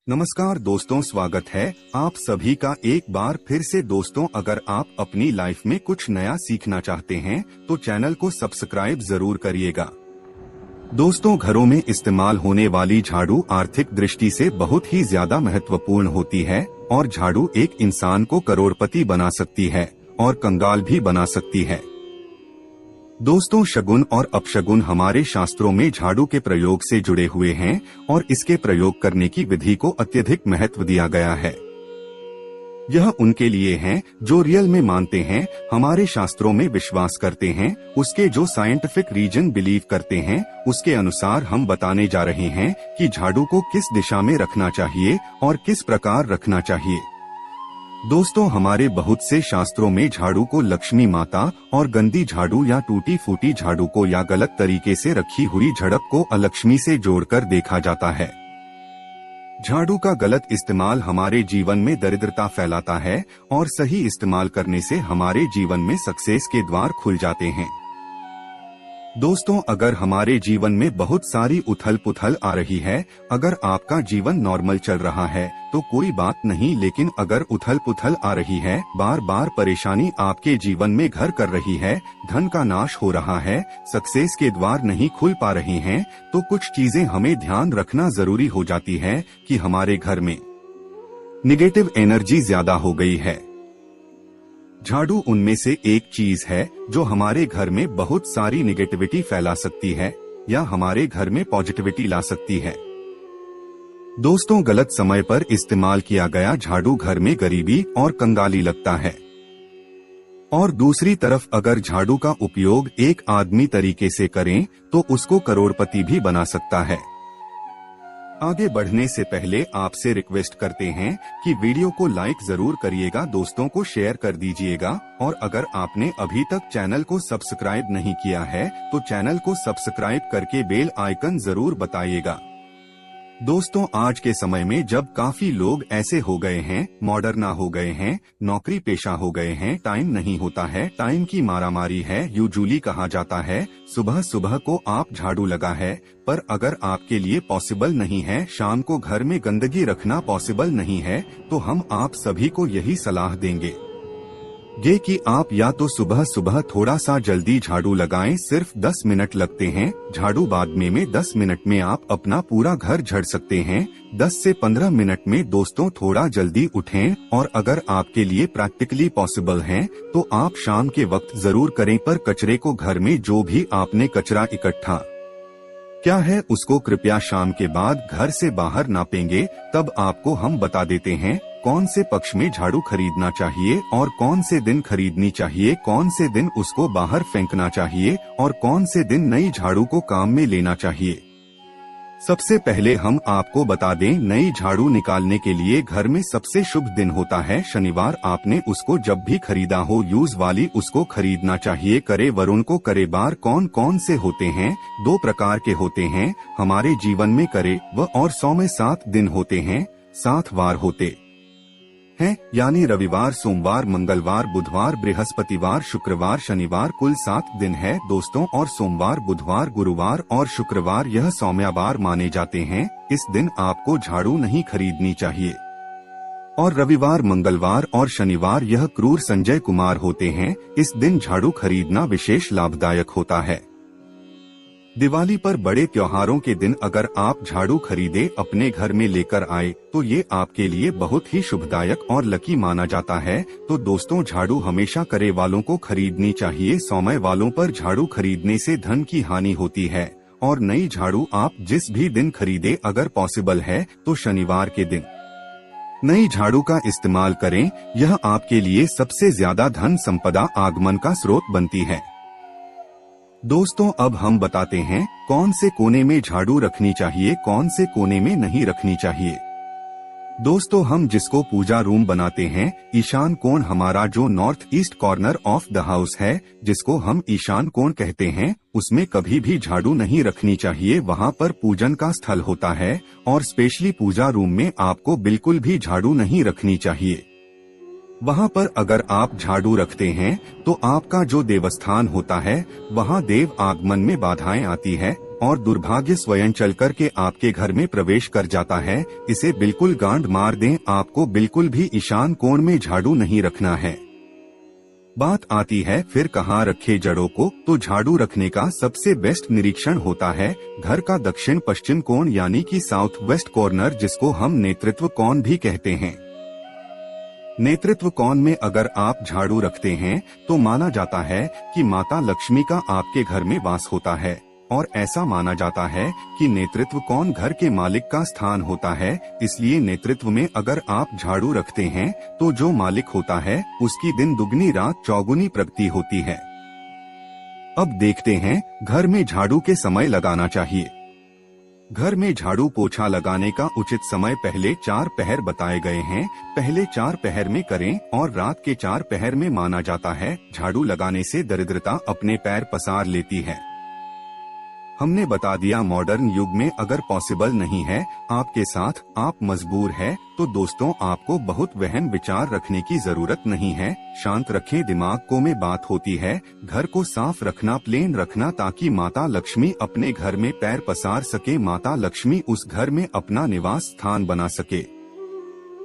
नमस्कार दोस्तों, स्वागत है आप सभी का एक बार फिर से। दोस्तों, अगर आप अपनी लाइफ में कुछ नया सीखना चाहते हैं तो चैनल को सब्सक्राइब जरूर करिएगा। दोस्तों, घरों में इस्तेमाल होने वाली झाड़ू आर्थिक दृष्टि से बहुत ही ज्यादा महत्वपूर्ण होती है और झाड़ू एक इंसान को करोड़पति बना सकती है और कंगाल भी बना सकती है। दोस्तों, शगुन और अपशगुन हमारे शास्त्रों में झाड़ू के प्रयोग से जुड़े हुए हैं और इसके प्रयोग करने की विधि को अत्यधिक महत्व दिया गया है। यह उनके लिए है जो रियल में मानते हैं, हमारे शास्त्रों में विश्वास करते हैं, उसके जो साइंटिफिक रीजन बिलीव करते हैं, उसके अनुसार हम बताने जा रहे हैं कि झाड़ू को किस दिशा में रखना चाहिए और किस प्रकार रखना चाहिए। दोस्तों, हमारे बहुत से शास्त्रों में झाड़ू को लक्ष्मी माता और गंदी झाड़ू या टूटी फूटी झाड़ू को या गलत तरीके से रखी हुई झड़प को अलक्ष्मी से जोड़कर देखा जाता है। झाड़ू का गलत इस्तेमाल हमारे जीवन में दरिद्रता फैलाता है और सही इस्तेमाल करने से हमारे जीवन में सक्सेस के द्वार खुल जाते हैं। दोस्तों, अगर हमारे जीवन में बहुत सारी उथल पुथल आ रही है, अगर आपका जीवन नॉर्मल चल रहा है तो कोई बात नहीं, लेकिन अगर उथल पुथल आ रही है, बार बार परेशानी आपके जीवन में घर कर रही है, धन का नाश हो रहा है, सक्सेस के द्वार नहीं खुल पा रहे हैं, तो कुछ चीजें हमें ध्यान रखना जरूरी हो जाती है कि हमारे घर में निगेटिव एनर्जी ज्यादा हो गई है। झाड़ू उनमें से एक चीज है जो हमारे घर में बहुत सारी निगेटिविटी फैला सकती है या हमारे घर में पॉजिटिविटी ला सकती है। दोस्तों, गलत समय पर इस्तेमाल किया गया झाड़ू घर में गरीबी और कंगाली लगता है। और दूसरी तरफ अगर झाड़ू का उपयोग एक आदमी तरीके से करें तो उसको करोड़पति भी बना सकता है। आगे बढ़ने से पहले आपसे रिक्वेस्ट करते हैं कि वीडियो को लाइक जरूर करिएगा, दोस्तों को शेयर कर दीजिएगा और अगर आपने अभी तक चैनल को सब्सक्राइब नहीं किया है तो चैनल को सब्सक्राइब करके बेल आइकन जरूर बताइएगा। दोस्तों, आज के समय में जब काफी लोग ऐसे हो गए हैं, मॉडर्ना हो गए हैं, नौकरी पेशा हो गए हैं, टाइम नहीं होता है, टाइम की मारामारी है, यूजुअली कहा जाता है सुबह सुबह को आप झाड़ू लगा है, पर अगर आपके लिए पॉसिबल नहीं है, शाम को घर में गंदगी रखना पॉसिबल नहीं है, तो हम आप सभी को यही सलाह देंगे ये कि आप या तो सुबह सुबह थोड़ा सा जल्दी झाड़ू लगाएं, सिर्फ 10 मिनट लगते हैं झाड़ू बाद में 10 मिनट में आप अपना पूरा घर झड़ सकते हैं। 10 से 15 मिनट में दोस्तों थोड़ा जल्दी उठें और अगर आपके लिए प्रैक्टिकली पॉसिबल है तो आप शाम के वक्त जरूर करें, पर कचरे को घर में जो भी आपने कचरा इकट्ठा क्या है उसको कृपया शाम के बाद घर से बाहर नापेंगे, तब आपको हम बता देते हैं कौन से पक्ष में झाड़ू खरीदना चाहिए और कौन से दिन खरीदनी चाहिए, कौन से दिन उसको बाहर फेंकना चाहिए और कौन से दिन नई झाड़ू को काम में लेना चाहिए। सबसे पहले हम आपको बता दें, नई झाड़ू निकालने के लिए घर में सबसे शुभ दिन होता है शनिवार। आपने उसको जब भी खरीदा हो यूज वाली उसको खरीदना चाहिए। करे वरुण को करे बार कौन कौन से होते हैं? 2 प्रकार के होते हैं हमारे जीवन में, करे व और 100 में 7 दिन होते हैं, 7 वार होते हैं, यानी रविवार, सोमवार, मंगलवार, बुधवार, बृहस्पतिवार, शुक्रवार, शनिवार, कुल 7 दिन है दोस्तों। और सोमवार, बुधवार, गुरुवार और शुक्रवार यह सौम्यवार माने जाते हैं। इस दिन आपको झाड़ू नहीं खरीदनी चाहिए। और रविवार, मंगलवार और शनिवार यह क्रूर संजय कुमार होते हैं। इस दिन झाड़ू खरीदना विशेष लाभदायक होता है। दिवाली पर बड़े त्योहारों के दिन अगर आप झाड़ू खरीदे अपने घर में लेकर आए तो ये आपके लिए बहुत ही शुभदायक और लकी माना जाता है। तो दोस्तों, झाड़ू हमेशा करे वालों को खरीदनी चाहिए। सौम्य वालों पर झाड़ू खरीदने से धन की हानि होती है। और नई झाड़ू आप जिस भी दिन खरीदे, अगर पॉसिबल है तो शनिवार के दिन नई झाड़ू का इस्तेमाल करें। यह आपके लिए सबसे ज्यादा धन संपदा आगमन का स्रोत बनती है। दोस्तों, अब हम बताते हैं कौन से कोने में झाड़ू रखनी चाहिए, कौन से कोने में नहीं रखनी चाहिए। दोस्तों, हम जिसको पूजा रूम बनाते हैं, ईशान कोण हमारा जो north east corner of the house है, जिसको हम ईशान कोण कहते हैं, उसमें कभी भी झाड़ू नहीं रखनी चाहिए। वहाँ पर पूजन का स्थल होता है और स्पेशली पूजा रूम में आपको बिल्कुल भी झाड़ू नहीं रखनी चाहिए। वहाँ पर अगर आप झाड़ू रखते हैं तो आपका जो देवस्थान होता है वहाँ देव आगमन में बाधाएं आती है। और दुर्भाग्य स्वयं चलकर के आपके घर में प्रवेश कर जाता है, इसे बिल्कुल गांड मार दें। आपको बिल्कुल भी ईशान कोण में झाड़ू नहीं रखना है। बात आती है फिर कहाँ रखे जड़ों को, तो झाड़ू रखने का सबसे बेस्ट निरीक्षण होता है घर का दक्षिण पश्चिम कोण यानी कि साउथ वेस्ट कॉर्नर, जिसको हम नेतृत्व कोण भी कहते हैं। नेतृत्व कोण में अगर आप झाड़ू रखते हैं तो माना जाता है कि माता लक्ष्मी का आपके घर में वास होता है, और ऐसा माना जाता है कि नेतृत्व कोण घर के मालिक का स्थान होता है। इसलिए नेतृत्व में अगर आप झाड़ू रखते हैं तो जो मालिक होता है उसकी दिन दुगनी रात चौगुनी प्रगति होती है। अब देखते हैं घर में झाड़ू के समय लगाना चाहिए। घर में झाड़ू पोछा लगाने का उचित समय पहले 4 पहर बताए गए हैं। पहले 4 पहर में करें और रात के 4 पहर में माना जाता है झाड़ू लगाने से दरिद्रता अपने पैर पसार लेती है। हमने बता दिया मॉडर्न युग में अगर पॉसिबल नहीं है आपके साथ, आप मजबूर है, तो दोस्तों आपको बहुत वहम विचार रखने की जरूरत नहीं है। शांत रखें दिमाग को। में बात होती है घर को साफ रखना, प्लेन रखना, ताकि माता लक्ष्मी अपने घर में पैर पसार सके, माता लक्ष्मी उस घर में अपना निवास स्थान बना सके।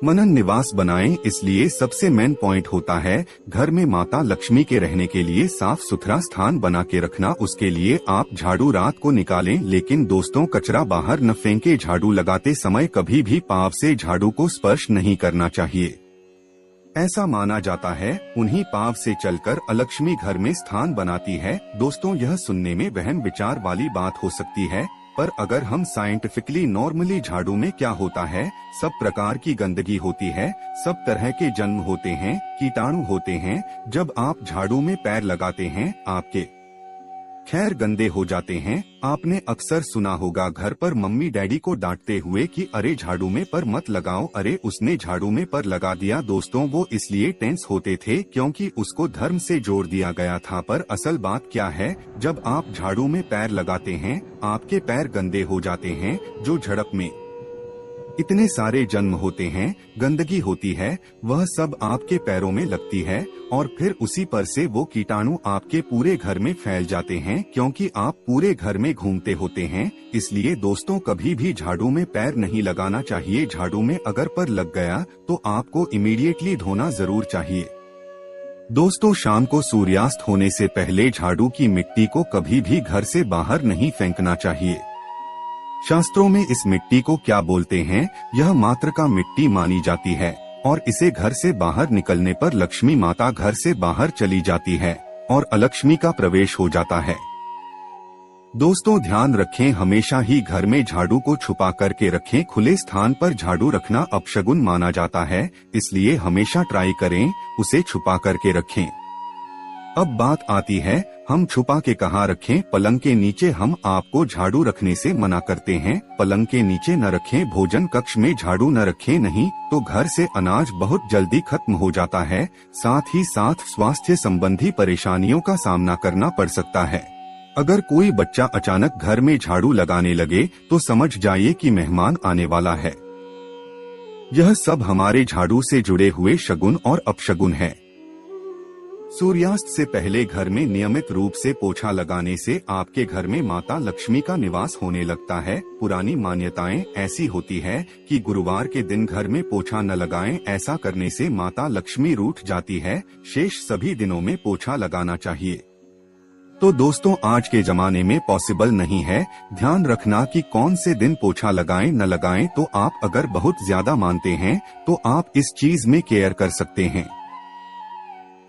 मनन निवास बनाएं। इसलिए सबसे मेन पॉइंट होता है घर में माता लक्ष्मी के रहने के लिए साफ सुथरा स्थान बना के रखना। उसके लिए आप झाड़ू रात को निकालें, लेकिन दोस्तों कचरा बाहर न फेंके। झाड़ू लगाते समय कभी भी पाँव से झाड़ू को स्पर्श नहीं करना चाहिए। ऐसा माना जाता है उन्हीं पाँव से चलकर अलक्ष्मी घर में स्थान बनाती है। दोस्तों यह सुनने में वहम विचार वाली बात हो सकती है, पर अगर हम साइंटिफिकली नॉर्मली झाड़ू में क्या होता है, सब प्रकार की गंदगी होती है, सब तरह के जन्म होते हैं, कीटाणु होते हैं। जब आप झाड़ू में पैर लगाते हैं आपके खैर गंदे हो जाते हैं। आपने अक्सर सुना होगा घर पर मम्मी डैडी को डांटते हुए कि अरे झाड़ू में पर मत लगाओ, अरे उसने झाड़ू में पर लगा दिया। दोस्तों वो इसलिए टेंस होते थे क्योंकि उसको धर्म से जोड़ दिया गया था। पर असल बात क्या है, जब आप झाड़ू में पैर लगाते हैं आपके पैर गंदे हो जाते हैं। जो झड़प में इतने सारे जन्म होते हैं, गंदगी होती है, वह सब आपके पैरों में लगती है और फिर उसी पर से वो कीटाणु आपके पूरे घर में फैल जाते हैं, क्योंकि आप पूरे घर में घूमते होते हैं। इसलिए दोस्तों कभी भी झाड़ू में पैर नहीं लगाना चाहिए। झाड़ू में अगर पर लग गया तो आपको इमीडिएटली धोना जरूर चाहिए। दोस्तों शाम को सूर्यास्त होने से पहले झाड़ू की मिट्टी को कभी भी घर से बाहर नहीं फेंकना चाहिए। शास्त्रों में इस मिट्टी को क्या बोलते हैं, यह मात्र का मिट्टी मानी जाती है और इसे घर से बाहर निकलने पर लक्ष्मी माता घर से बाहर चली जाती है और अलक्ष्मी का प्रवेश हो जाता है। दोस्तों ध्यान रखें हमेशा ही घर में झाड़ू को छुपा करके रखें। खुले स्थान पर झाड़ू रखना अपशगुन माना जाता है, इसलिए हमेशा ट्राई करें उसे छुपा करके रखें। अब बात आती है हम छुपा के कहाँ रखें। पलंग के नीचे हम आपको झाड़ू रखने से मना करते हैं। पलंग के नीचे न रखें। भोजन कक्ष में झाड़ू न रखें, नहीं तो घर से अनाज बहुत जल्दी खत्म हो जाता है। साथ ही साथ स्वास्थ्य संबंधी परेशानियों का सामना करना पड़ सकता है। अगर कोई बच्चा अचानक घर में झाड़ू लगाने लगे तो समझ जाइए कि मेहमान आने वाला है। यह सब हमारे झाड़ू से जुड़े हुए शगुन और अपशगुन है। सूर्यास्त से पहले घर में नियमित रूप से पोछा लगाने से आपके घर में माता लक्ष्मी का निवास होने लगता है। पुरानी मान्यताएं ऐसी होती है कि गुरुवार के दिन घर में पोछा न लगाएं, ऐसा करने से माता लक्ष्मी रूठ जाती है। शेष सभी दिनों में पोछा लगाना चाहिए। तो दोस्तों आज के जमाने में पॉसिबल नहीं है। ध्यान रखना कि कौन से दिन पोछा लगाएं न लगाएं। तो आप अगर बहुत ज्यादा मानते हैं तो आप इस चीज में केयर कर सकते हैं।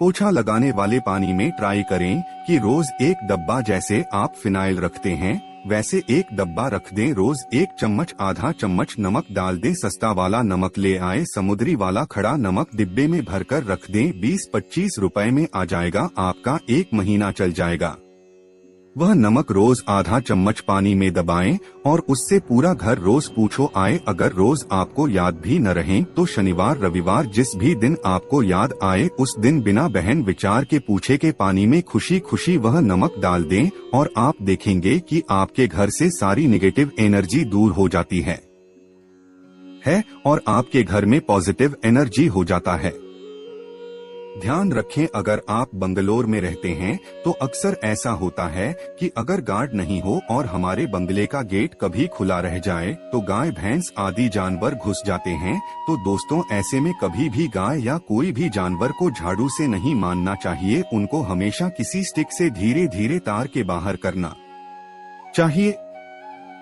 पोछा लगाने वाले पानी में ट्राई करें कि रोज एक डब्बा, जैसे आप फिनाइल रखते हैं वैसे एक डब्बा रख दें। रोज 1 चम्मच आधा चम्मच नमक डाल दें। सस्ता वाला नमक ले आए, समुद्री वाला खड़ा नमक डिब्बे में भरकर रख दें। 20-25 रुपए में आ जाएगा, आपका 1 महीना चल जाएगा। वह नमक रोज आधा चम्मच पानी में दबाएं और उससे पूरा घर रोज पूछो आए। अगर रोज आपको याद भी न रहे तो शनिवार रविवार जिस भी दिन आपको याद आए उस दिन बिना बहन विचार के पूछे के पानी में खुशी खुशी वह नमक डाल दें और आप देखेंगे कि आपके घर से सारी नेगेटिव एनर्जी दूर हो जाती है और आपके घर में पॉजिटिव एनर्जी हो जाता है। ध्यान रखें, अगर आप बंगलोर में रहते हैं तो अक्सर ऐसा होता है कि अगर गार्ड नहीं हो और हमारे बंगले का गेट कभी खुला रह जाए तो गाय भैंस आदि जानवर घुस जाते हैं। तो दोस्तों, ऐसे में कभी भी गाय या कोई भी जानवर को झाड़ू से नहीं मारना चाहिए, उनको हमेशा किसी स्टिक से धीरे धीरे तार के बाहर करना चाहिए।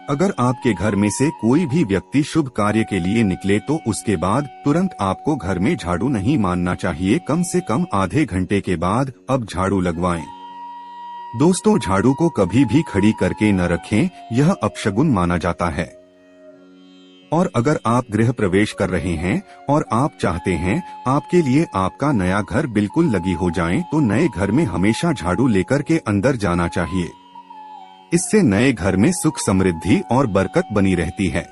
अगर आपके घर में से कोई भी व्यक्ति शुभ कार्य के लिए निकले तो उसके बाद तुरंत आपको घर में झाड़ू नहीं मारना चाहिए, कम से कम आधे घंटे के बाद अब झाड़ू लगवाएं। दोस्तों, झाड़ू को कभी भी खड़ी करके न रखें, यह अपशगुन माना जाता है। और अगर आप गृह प्रवेश कर रहे हैं और आप चाहते हैं आपके लिए आपका नया घर बिल्कुल लगी हो जाए, तो नए घर में हमेशा झाड़ू लेकर के अंदर जाना चाहिए। इससे नए घर में सुख समृद्धि और बरकत बनी रहती है।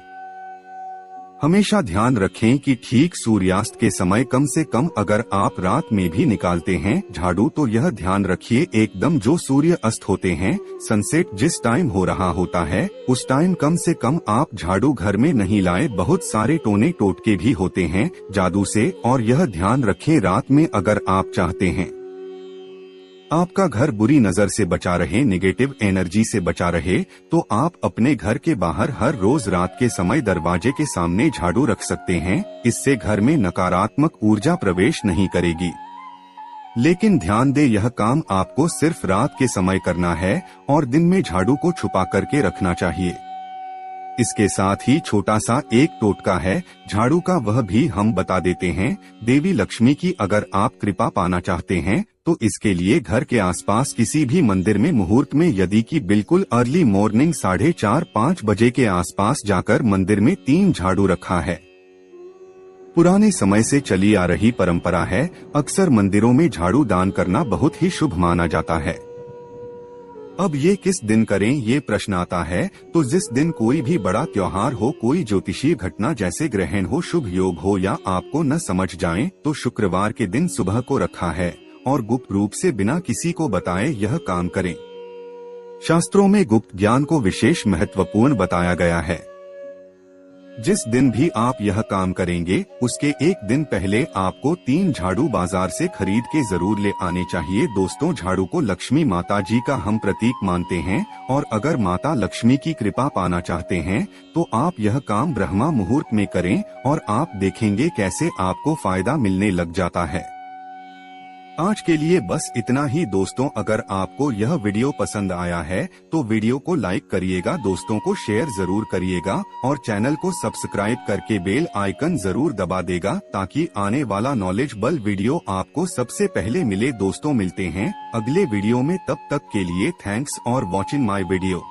हमेशा ध्यान रखें कि ठीक सूर्यास्त के समय कम से कम अगर आप रात में भी निकालते हैं झाड़ू तो यह ध्यान रखिए एकदम जो सूर्य अस्त होते हैं, सनसेट जिस टाइम हो रहा होता है उस टाइम कम से कम आप झाड़ू घर में नहीं लाए। बहुत सारे टोने टोटके भी होते हैं जादू से, और यह ध्यान रखें रात में अगर आप चाहते हैं आपका घर बुरी नजर से बचा रहे, नेगेटिव एनर्जी से बचा रहे, तो आप अपने घर के बाहर हर रोज रात के समय दरवाजे के सामने झाड़ू रख सकते हैं। इससे घर में नकारात्मक ऊर्जा प्रवेश नहीं करेगी। लेकिन ध्यान दें, यह काम आपको सिर्फ रात के समय करना है और दिन में झाड़ू को छुपा करके रखना चाहिए। इसके साथ ही छोटा सा एक टोटका है झाड़ू का, वह भी हम बता देते हैं। देवी लक्ष्मी की अगर आप कृपा पाना चाहते हैं तो इसके लिए घर के आसपास किसी भी मंदिर में मुहूर्त में यदि कि बिल्कुल अर्ली मॉर्निंग 4:30-5 बजे के आसपास जाकर मंदिर में 3 झाड़ू रखा है। पुराने समय से चली आ रही परंपरा है, अक्सर मंदिरों में झाड़ू दान करना बहुत ही शुभ माना जाता है। अब ये किस दिन करें ये प्रश्न आता है, तो जिस दिन कोई भी बड़ा त्योहार हो, कोई ज्योतिषीय घटना जैसे ग्रहण हो, शुभ योग हो या आपको न समझ जाए तो शुक्रवार के दिन सुबह को रखा है और गुप्त रूप से बिना किसी को बताए यह काम करें। शास्त्रों में गुप्त ज्ञान को विशेष महत्वपूर्ण बताया गया है। जिस दिन भी आप यह काम करेंगे उसके एक दिन पहले आपको 3 झाड़ू बाजार से खरीद के जरूर ले आने चाहिए। दोस्तों, झाड़ू को लक्ष्मी माता जी का हम प्रतीक मानते हैं और अगर माता लक्ष्मी की कृपा पाना चाहते हैं तो आप यह काम ब्रह्मा मुहूर्त में करें और आप देखेंगे कैसे आपको फायदा मिलने लग जाता है। आज के लिए बस इतना ही दोस्तों, अगर आपको यह वीडियो पसंद आया है तो वीडियो को लाइक करिएगा, दोस्तों को शेयर जरूर करिएगा और चैनल को सब्सक्राइब करके बेल आइकन जरूर दबा देगा ताकि आने वाला नॉलेजेबल वीडियो आपको सबसे पहले मिले। दोस्तों, मिलते हैं अगले वीडियो में, तब तक के लिए थैंक्स और वॉचिंग माय वीडियो।